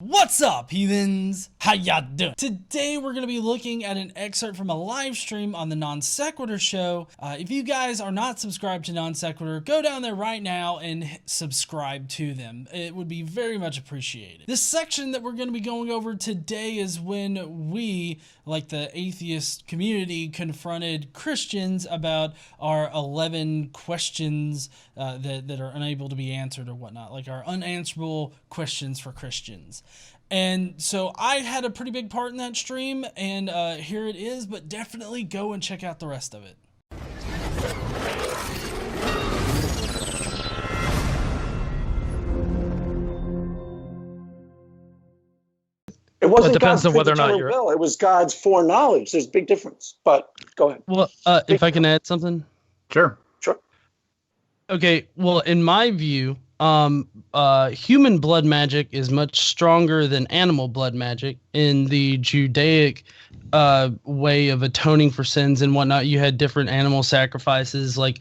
What's up, heathens? How y'all doing? Today we're going to be looking at an excerpt from a live stream on the Non Sequitur show. If you guys are not subscribed to Non Sequitur, go down there right now and subscribe to them. It would be very much appreciated. This section that we're going to be going over today is when we, like the atheist community, confronted Christians about our 11 questions that are unable to be answered or whatnot, like our unanswerable questions for Christians. And so I had a pretty big part in that stream, and here it is, but definitely go and check out the rest of it. It wasn't it depends God's on whether or not predetermined will. It was God's foreknowledge. There's a big difference. But go ahead. Well, if I can add something. Sure. Okay. Well, in my view, human blood magic is much stronger than animal blood magic. In the Judaic way of atoning for sins and whatnot, you had different animal sacrifices. Like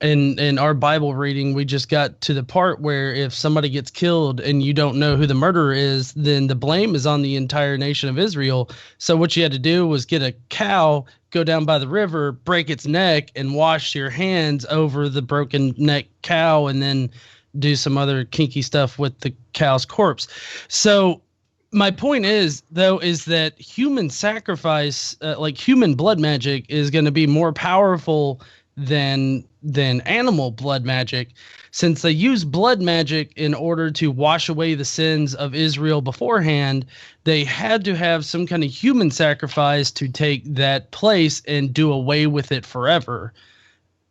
in our Bible reading, we just got to the part where if somebody gets killed and you don't know who the murderer is, then the blame is on the entire nation of Israel. So what you had to do was get a cow, go down by the river, break its neck, and wash your hands over the broken neck cow, and then do some other kinky stuff with the cow's corpse. So my point is, though, is that human sacrifice, like human blood magic, is going to be more powerful than animal blood magic, since they use blood magic in order to wash away the sins of Israel beforehand. They had to have some kind of human sacrifice to take that place and do away with it forever.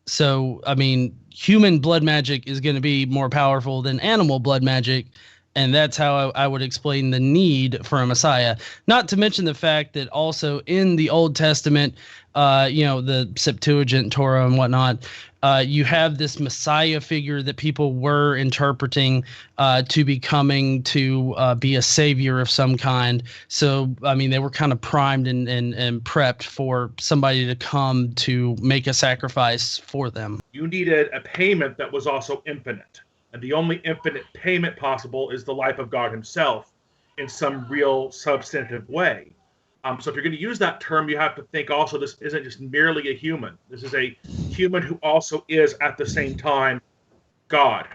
So, I mean, human blood magic is going to be more powerful than animal blood magic. And that's how I would explain the need for a Messiah. Not to mention the fact that also in the Old Testament, the Septuagint, Torah, and whatnot, you have this Messiah figure that people were interpreting to be coming to be a savior of some kind. So, I mean, they were kind of primed and prepped for somebody to come to make a sacrifice for them. You needed a payment that was also infinite. And the only infinite payment possible is the life of God himself in some real substantive way. So if you're going to use that term, you have to think also this isn't just merely a human. This is a human who also is at the same time God.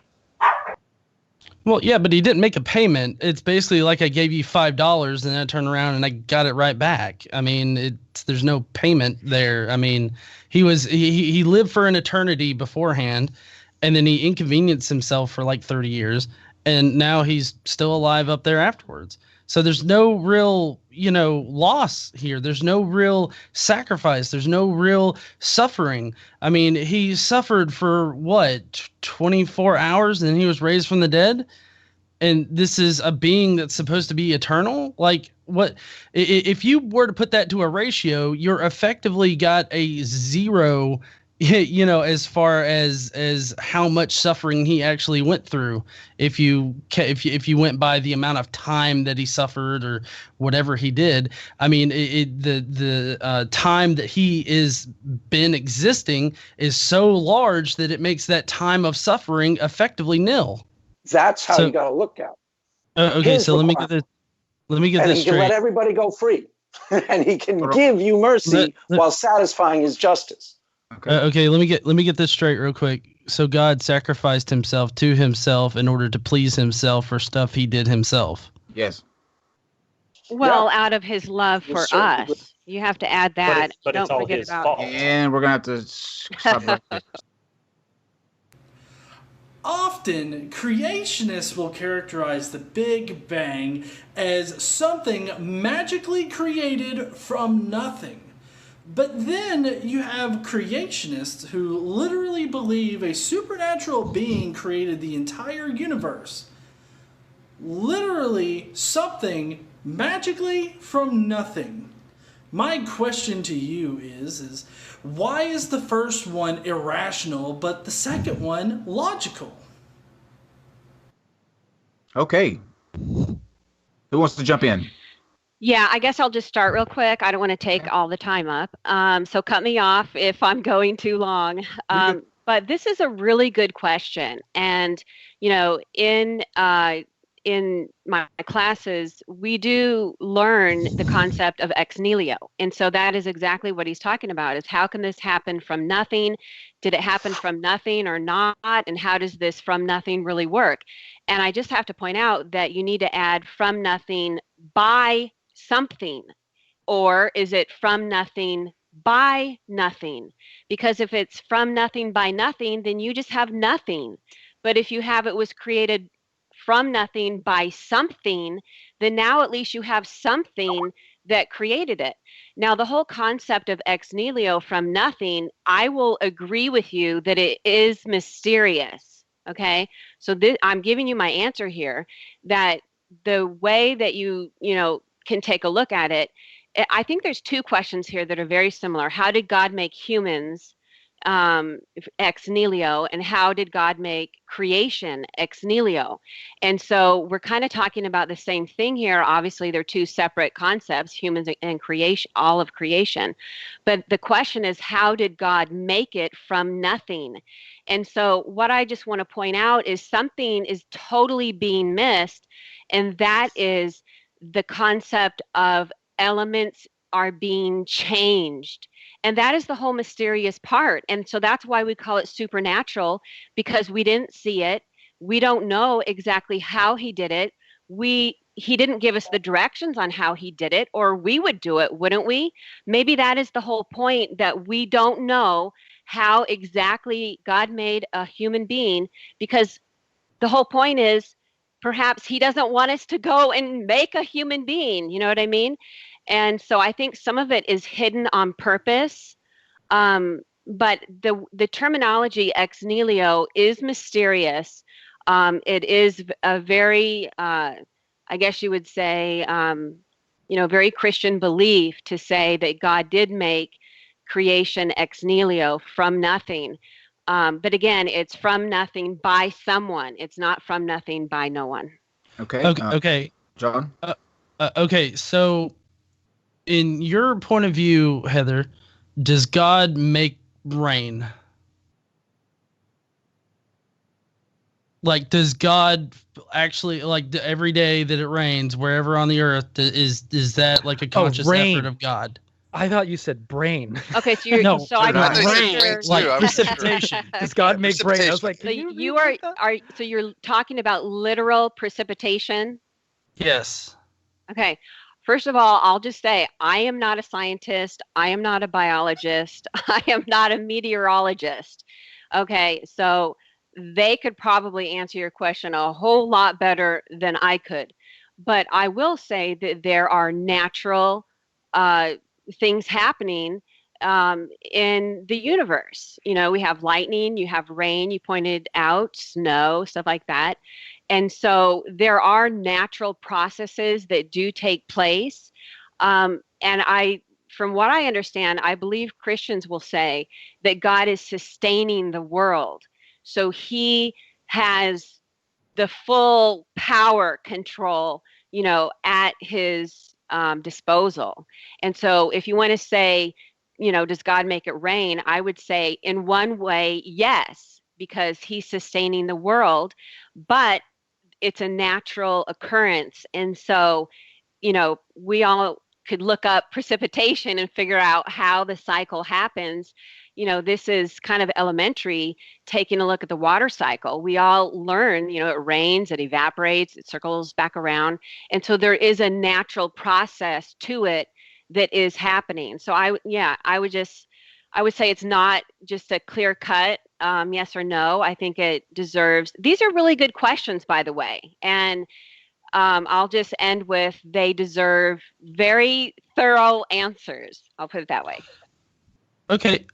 Well, yeah, but he didn't make a payment. It's basically like I gave you $5 and I turned around and I got it right back. I mean, there's no payment there. I mean, he lived for an eternity beforehand, and then he inconvenienced himself for like 30 years, and now he's still alive up there afterwards. So there's no real, loss here. There's no real sacrifice. There's no real suffering. I mean, he suffered for 24 hours, and then he was raised from the dead. And this is a being that's supposed to be eternal. Like, what if you were to put that to a ratio? You're effectively got a zero, as far as how much suffering he actually went through. If you went by the amount of time that he suffered or whatever he did, I mean, the time that he is been existing is so large that it makes that time of suffering effectively nil. That's how you got to look at it. Okay, so let me get this and he straight. can let everybody go free, and he can give you mercy while satisfying his justice. Okay, let me get this straight real quick. So God sacrificed himself to himself in order to please himself for stuff he did himself. Yes. Well, out of his love for us. You have to add that. But it's Don't all forget his about fault. And we're going to have to stop. Often, creationists will characterize the Big Bang as something magically created from nothing. But then you have creationists who literally believe a supernatural being created the entire universe. Literally something magically from nothing. My question to you is why is the first one irrational but the second one logical? Okay. Who wants to jump in? Yeah, I guess I'll just start real quick. I don't want to take all the time up. So cut me off if I'm going too long. But this is a really good question. And, in in my classes, we do learn the concept of ex nihilo. And so that is exactly what he's talking about, is how can this happen from nothing? Did it happen from nothing or not? And how does this from nothing really work? And I just have to point out that you need to add from nothing by something, or is it from nothing by nothing? Because if it's from nothing by nothing, then you just have nothing. But if you have it was created from nothing by something, then now at least you have something that created it. Now, the whole concept of ex nihilo, from nothing, I will agree with you that it is mysterious. Okay, so I'm giving you my answer here, that the way that you can take a look at it, I think there's two questions here that are very similar. How did God make humans ex nihilo, and how did God make creation ex nihilo? And so we're kind of talking about the same thing here. Obviously, they're two separate concepts, humans and creation, all of creation. But the question is, how did God make it from nothing? And so what I just want to point out is something is totally being missed, and that is the concept of elements are being changed. And that is the whole mysterious part. And so that's why we call it supernatural, because we didn't see it. We don't know exactly how he did it. He didn't give us the directions on how he did it, or we would do it, wouldn't we? Maybe that is the whole point, that we don't know how exactly God made a human being, because the whole point is perhaps he doesn't want us to go and make a human being. You know what I mean? And so I think some of it is hidden on purpose. But the terminology ex nihilo is mysterious. It is a very, I guess you would say, very Christian belief to say that God did make creation ex nihilo, from nothing. But again, it's from nothing by someone. It's not from nothing by no one. Okay. Okay. John? Okay, so in your point of view, Heather, does God make rain? Like, does God actually, like, every day that it rains wherever on the earth, is that like a conscious effort of God? I thought you said brain. Okay, so you're No, so I'm I not thought you said sure. brain too. Like precipitation. Does God make brain? I was like, so so you're talking about literal precipitation? Yes. Okay. First of all, I'll just say I am not a scientist. I am not a biologist. I am not a meteorologist. Okay, so they could probably answer your question a whole lot better than I could. But I will say that there are natural things happening in the universe. We have lightning, you have rain, you pointed out, snow, stuff like that. And so there are natural processes that do take place. And from what I understand, I believe Christians will say that God is sustaining the world. So he has the full power control, at his disposal. And so if you want to say, does God make it rain? I would say in one way, yes, because he's sustaining the world, but it's a natural occurrence. And so, we all could look up precipitation and figure out how the cycle happens. This is kind of elementary, taking a look at the water cycle. We all learn, it rains, it evaporates, it circles back around. And so there is a natural process to it that is happening. So I would say it's not just a clear cut yes or no. I think it deserves, these are really good questions, by the way. And I'll just end with, they deserve very thorough answers. I'll put it that way. Okay.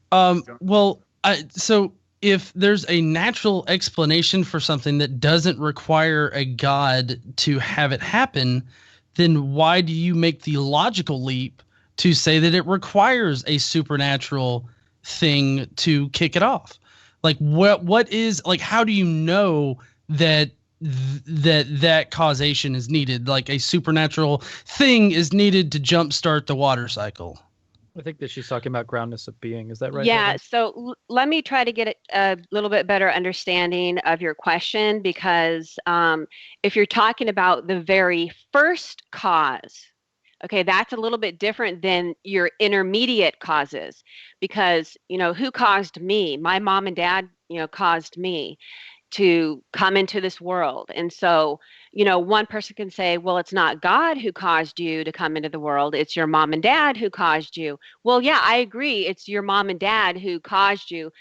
So if there's a natural explanation for something that doesn't require a God to have it happen, then why do you make the logical leap to say that it requires a supernatural thing to kick it off? Like, what is, like, how do you know that that causation is needed? Like, a supernatural thing is needed to jumpstart the water cycle. I think that she's talking about groundness of being. Is that right? Yeah, Heather? so let me try to get a little bit better understanding of your question because if you're talking about the very first cause, okay, that's a little bit different than your intermediate causes because, who caused me? My mom and dad, caused me to come into this world. And so, one person can say, well, it's not God who caused you to come into the world. It's your mom and dad who caused you. Well, yeah, I agree. It's your mom and dad who caused you,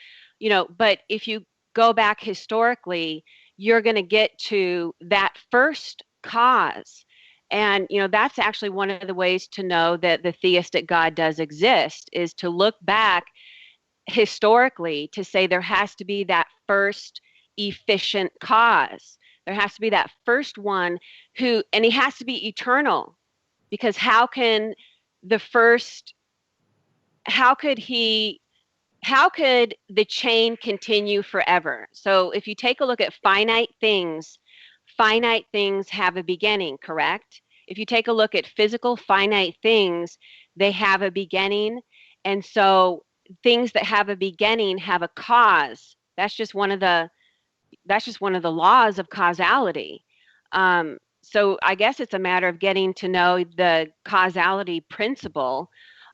but if you go back historically, you're going to get to that first cause. And, that's actually one of the ways to know that the theistic God does exist is to look back historically to say there has to be that first efficient cause. There has to be that first one and he has to be eternal because how could the chain continue forever? So if you take a look at finite things have a beginning, correct? If you take a look at physical finite things, they have a beginning. And so things that have a beginning have a cause. That's just one of the laws of causality. So I guess it's a matter of getting to know the causality principle,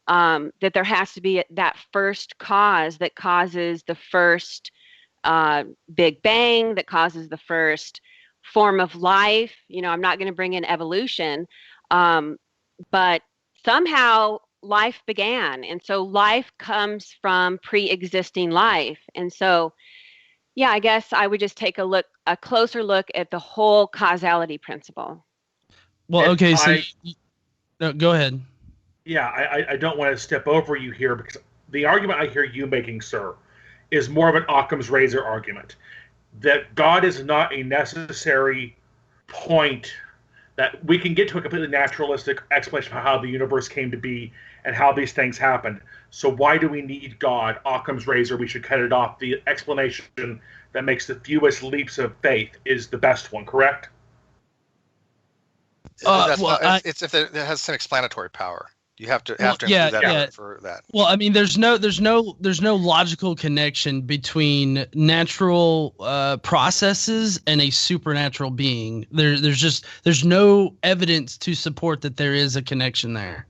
that there has to be that first cause that causes the first Big Bang, that causes the first form of life. I'm not going to bring in evolution, but somehow life began. And so life comes from pre-existing life. And so, yeah, I guess I would just take a closer look at the whole causality principle. Well, okay, so no, go ahead. Yeah, I don't want to step over you here because the argument I hear you making, sir, is more of an Occam's razor argument. That God is not a necessary point, that we can get to a completely naturalistic explanation of how the universe came to be and how these things happened. So why do we need God? Occam's razor, we should cut it off. The explanation that makes the fewest leaps of faith is the best one, correct? It's if it has some explanatory power. You have to include that for that. Well, I mean, there's no logical connection between natural processes and a supernatural being. There's no evidence to support that there is a connection there.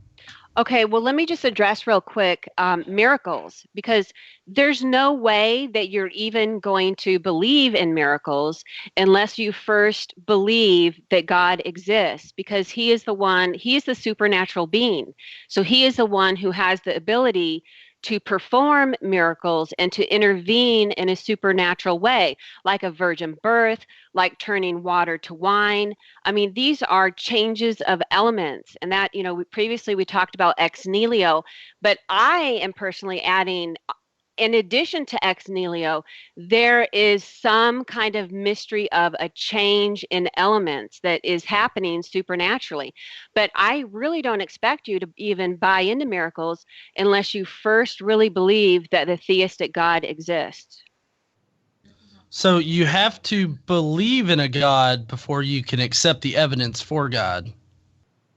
Okay, well, let me just address real quick miracles, because there's no way that you're even going to believe in miracles unless you first believe that God exists, because he is the supernatural being. So he is the one who has the ability to perform miracles and to intervene in a supernatural way, like a virgin birth, like turning water to wine. I mean, these are changes of elements. And that, previously we talked about ex nihilo, but I am personally adding, in addition to ex nihilo, there is some kind of mystery of a change in elements that is happening supernaturally. But I really don't expect you to even buy into miracles unless you first really believe that the theistic God exists. So you have to believe in a God before you can accept the evidence for God.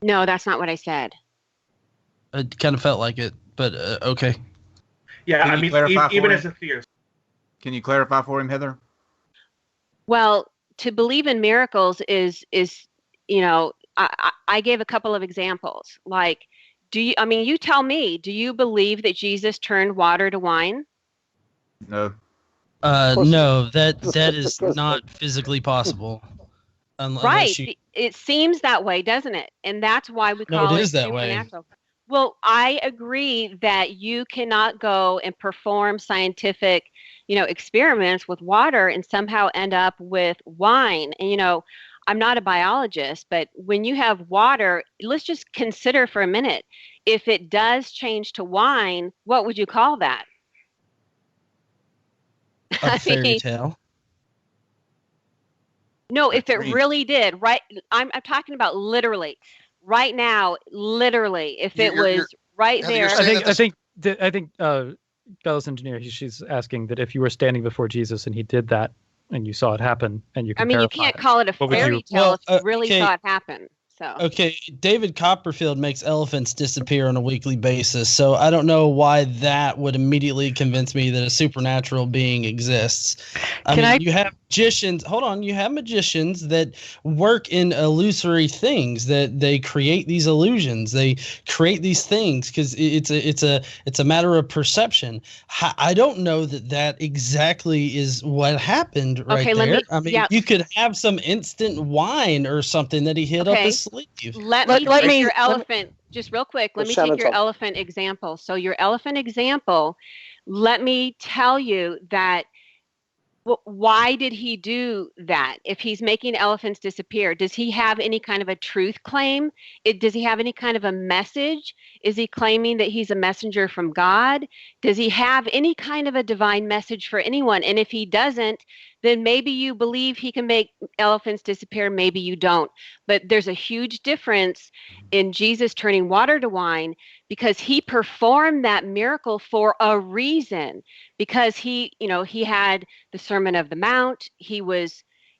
No, that's not what I said. It kind of felt like it, but okay. Yeah, I mean, even as a theist. Can you clarify for him, Heather? Well, to believe in miracles is I gave a couple of examples. Like, you tell me, do you believe that Jesus turned water to wine? No. No, that is not physically possible. Right. It seems that way, doesn't it? And that's why we call it supernatural. Well, I agree that you cannot go and perform scientific, experiments with water and somehow end up with wine. And, I'm not a biologist, but when you have water, let's just consider for a minute, if it does change to wine, what would you call that? A fairy tale. No, if it really did, right? I'm talking about literally. Right now, literally, if it was right there. I think Godless Engineer, she's asking that if you were standing before Jesus and he did that and you saw it happen and you can you can't call it a fairy tale if you really saw it happen. So Okay, David Copperfield makes elephants disappear on a weekly basis, so I don't know why that would immediately convince me that a supernatural being exists. You have magicians. Hold on, you have magicians that work in illusory things, that they create these illusions. They create these things because it's a matter of perception. I don't know that exactly is what happened right there. You could have some instant wine or something that he hid up his sleeve. Let me take your elephant, just real quick. Let me take your elephant example. So your elephant example, let me tell you that why did he do that? If he's making elephants disappear, does he have any kind of a truth claim? Does he have any kind of a message? Is he claiming that he's a messenger from God? Does he have any kind of a divine message for anyone? And if he doesn't, then maybe you believe he can make elephants disappear, maybe you don't. But there's a huge difference in Jesus turning water to wine, because he performed that miracle for a reason, because he had the Sermon of the Mount. He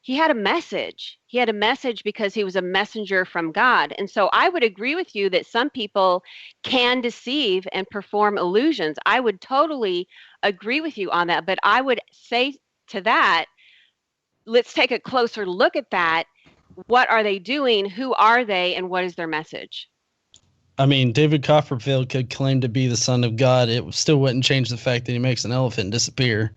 had a message. He had a message because he was a messenger from God. And so I would agree with you that some people can deceive and perform illusions. I would totally agree with you on that. But I would say to that, let's take a closer look at that. What are they doing? Who are they? And what is their message? I mean, David Copperfield could claim to be the son of God. It still wouldn't change the fact that he makes an elephant disappear.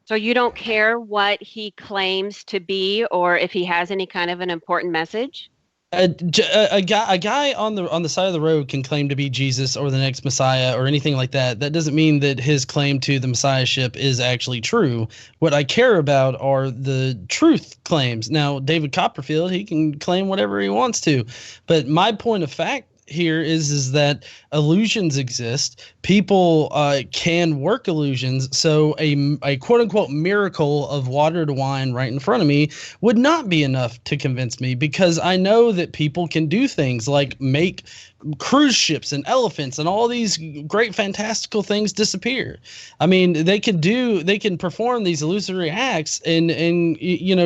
So you don't care what he claims to be, or if he has any kind of an important message? A guy on the side of the road can claim to be Jesus or the next Messiah or anything like that. That doesn't mean that his claim to the Messiahship is actually true. What I care about are the truth claims. Now, David Copperfield, he can claim whatever he wants to, but my point of fact here is that illusions exist. People can work illusions. So a quote unquote miracle of water to wine right in front of me would not be enough to convince me, because I know that people can do things like make cruise ships and elephants and all these great fantastical things disappear. I mean, they can perform these illusory acts and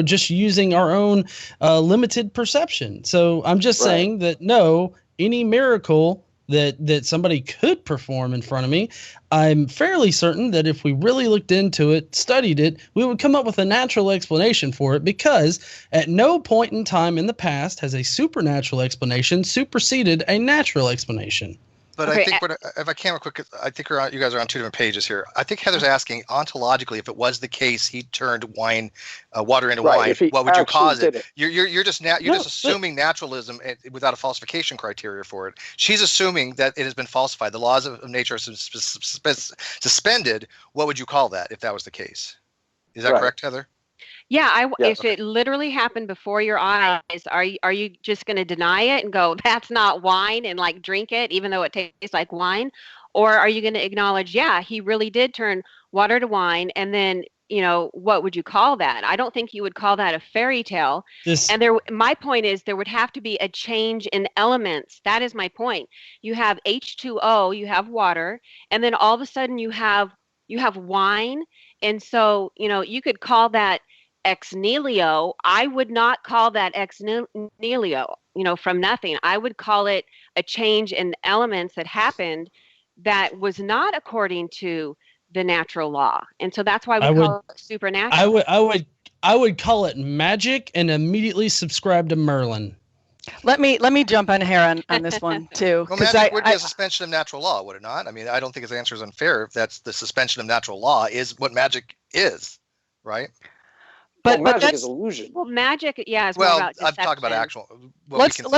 just using our own limited perception. So I'm just saying that no, any miracle that somebody could perform in front of me, I'm fairly certain that if we really looked into it, studied it, we would come up with a natural explanation for it, because at no point in time in the past has a supernatural explanation superseded a natural explanation. But okay. I think if I can real quick, I think you guys are on two different pages here. I think Heather's asking ontologically, if it was the case he turned water into wine, what would you cause it? You're just assuming naturalism without a falsification criteria for it. She's assuming that it has been falsified. The laws of nature are suspended. What would you call that if that was the case? Is that correct, Heather? Yeah, if it literally happened before your eyes, are you just going to deny it and go, that's not wine, and like drink it even though it tastes like wine? Or are you going to acknowledge, yeah, he really did turn water to wine, and then, what would you call that? I don't think you would call that a fairy tale. My point is there would have to be a change in elements. That is my point. You have H2O, you have water, and then all of a sudden you have wine. And so, you could call that ex nihilo. I would not call that ex nihilo, from nothing. I would call it a change in elements that happened that was not according to the natural law. And so that's why we call it supernatural. I would call it magic and immediately subscribe to Merlin. Let me jump on here on this one too. Well, magic would be a suspension of natural law, would it not? I mean, I don't think his answer is unfair. If that's the suspension of natural law is what magic is, right? But magic is illusion. Well, magic, is more about deception. I'm talking about actual. Let's go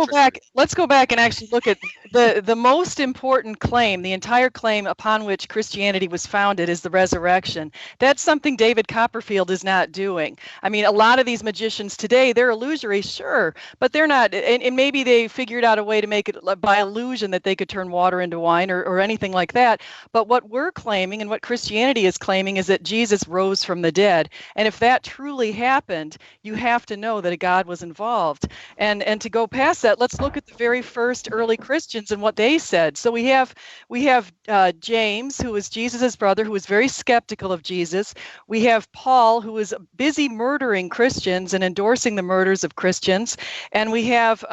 back. Let's go back and actually look at the most important claim, the entire claim upon which Christianity was founded, is the resurrection. That's something David Copperfield is not doing. I mean, a lot of these magicians today, they're illusory, sure, but they're not. And maybe they figured out a way to make it by illusion that they could turn water into wine or anything like that. But what we're claiming and what Christianity is claiming is that Jesus rose from the dead. And if that truly happened, you have to know that a God was involved. And to go past that, let's look at the very first early Christians and what they said. So we have James, who was Jesus' brother, who was very skeptical of Jesus. We have Paul, who was busy murdering Christians and endorsing the murders of Christians. And we have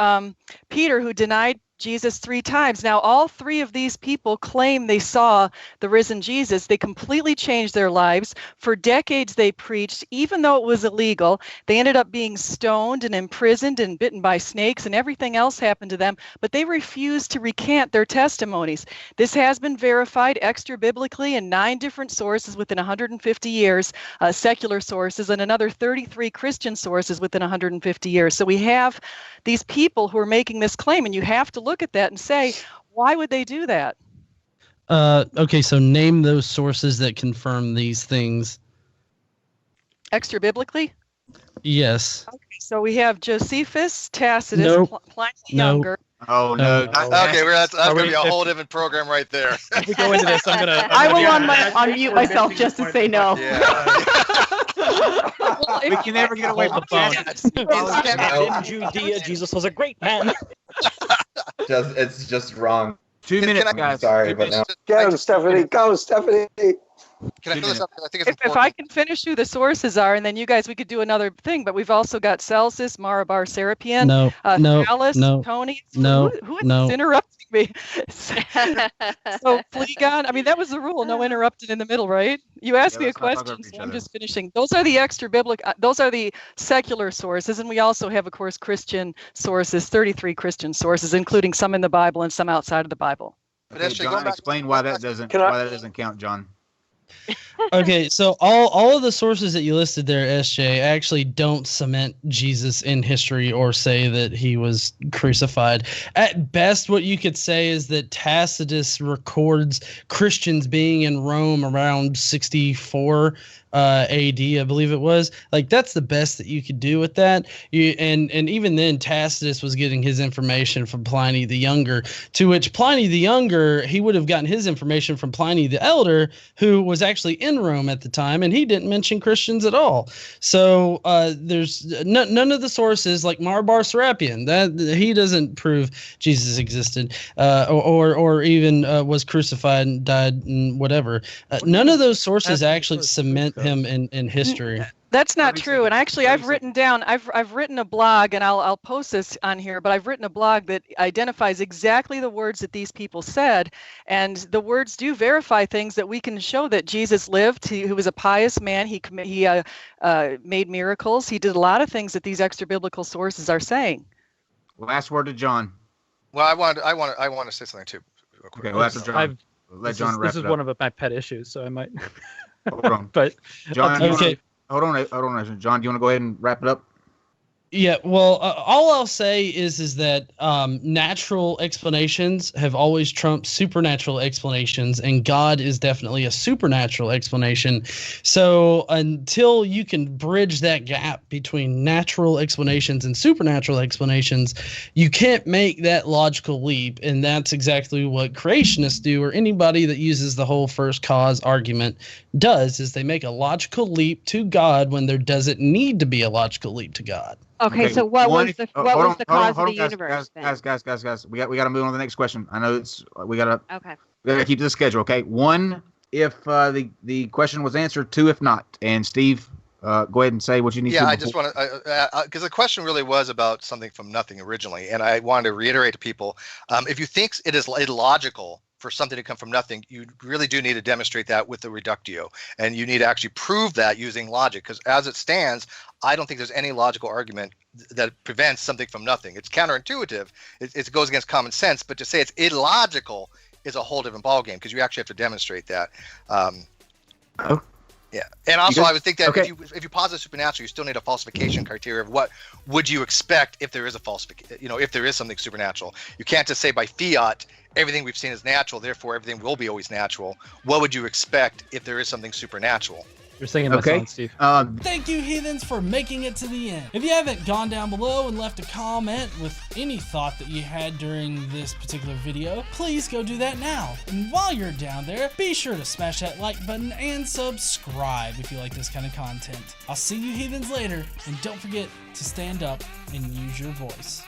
Peter, who denied Jesus 3 times. Now, all 3 of these people claim they saw the risen Jesus. They completely changed their lives. For decades, they preached, even though it was illegal. They ended up being stoned and imprisoned and bitten by snakes, and everything else happened to them, but they refused to recant their testimonies. This has been verified extra-biblically in 9 different sources within 150 years, secular sources, and another 33 Christian sources within 150 years. So we have these people who are making this claim, and you have to look at that and say, why would they do that? Okay, so name those sources that confirm these things. Extra biblically? Yes. Okay, so we have Josephus, Tacitus, Pliny the Younger. Oh no! Okay, that's going to be a whole different program right there. If we go into this, I will unmute myself just to say no. Yeah. We can never get away from the In Judea, Jesus was a great man. It's just wrong. 2 minutes, guys. Sorry, but no. Go, Stephanie. Go, Stephanie. Can I fill this up? I think it's important. If I can finish who the sources are, and then you guys, we could do another thing, but we've also got Celsus, Marabar Serapion, Thales, Tony. Who is interrupting me? So Phlegon, I mean, that was the rule, no interrupting in the middle, right? You asked me a question, so I'm just finishing. Those are the extra biblical, those are the secular sources, and we also have, of course, Christian sources, 33 Christian sources, including some in the Bible and some outside of the Bible. Okay, John, explain why that doesn't count, John. Okay, so all of the sources that you listed there, SJ, actually don't cement Jesus in history or say that he was crucified. At best, what you could say is that Tacitus records Christians being in Rome around 64 AD, I believe it was. Like, that's the best that you could do with that. And even then, Tacitus was getting his information from Pliny the Younger, to which Pliny the Younger, he would have gotten his information from Pliny the Elder, who was actually in Rome at the time, and he didn't mention Christians at all. So there's none of the sources, like Marabar Serapion, that he doesn't prove Jesus existed or even was crucified and died and whatever. None of those sources actually cement him in history. That's not true. And actually, I've written down, I've written a blog, and I'll post this on here, but I've written a blog that identifies exactly the words that these people said. And the words do verify things that we can show that Jesus lived. He was a pious man. He made miracles. He did a lot of things that these extra biblical sources are saying. Last word to John. Well, I want to say something too. Okay, last to John. Let John wrap it up. This is one of my pet issues, so I might. Hold on. But John, okay. Hold on, John. Do you want to go ahead and wrap it up? Yeah, well, all I'll say is that natural explanations have always trumped supernatural explanations, and God is definitely a supernatural explanation. So until you can bridge that gap between natural explanations and supernatural explanations, you can't make that logical leap, and that's exactly what creationists do, or anybody that uses the whole first cause argument does, is they make a logical leap to God when there doesn't need to be a logical leap to God. Okay, so what was the cause of the universe? Guys, we got to move on to the next question. I know we gotta keep to the schedule. Okay, 1, if the question was answered. 2, if not. And Steve, go ahead and say what you need to. Yeah, I just want to, because the question really was about something from nothing originally, and I wanted to reiterate to people, if you think it is illogical for something to come from nothing, you really do need to demonstrate that with the reductio, and you need to actually prove that using logic, because as it stands, I don't think there's any logical argument that prevents something from nothing. It's counterintuitive. It goes against common sense, but to say it's illogical is a whole different ballgame, because you actually have to demonstrate that. Yeah, and also I would think that if you posit supernatural, you still need a falsification criteria of what would you expect if there is a falsification, if there is something supernatural. You can't just say by fiat everything we've seen is natural, therefore everything will be always natural. What would you expect if there is something supernatural? You're singing my song, Steve. Thank you, heathens, for making it to the end. If you haven't gone down below and left a comment with any thought that you had during this particular video, please go do that now. And while you're down there, be sure to smash that like button and subscribe if you like this kind of content. I'll see you heathens later, and don't forget to stand up and use your voice.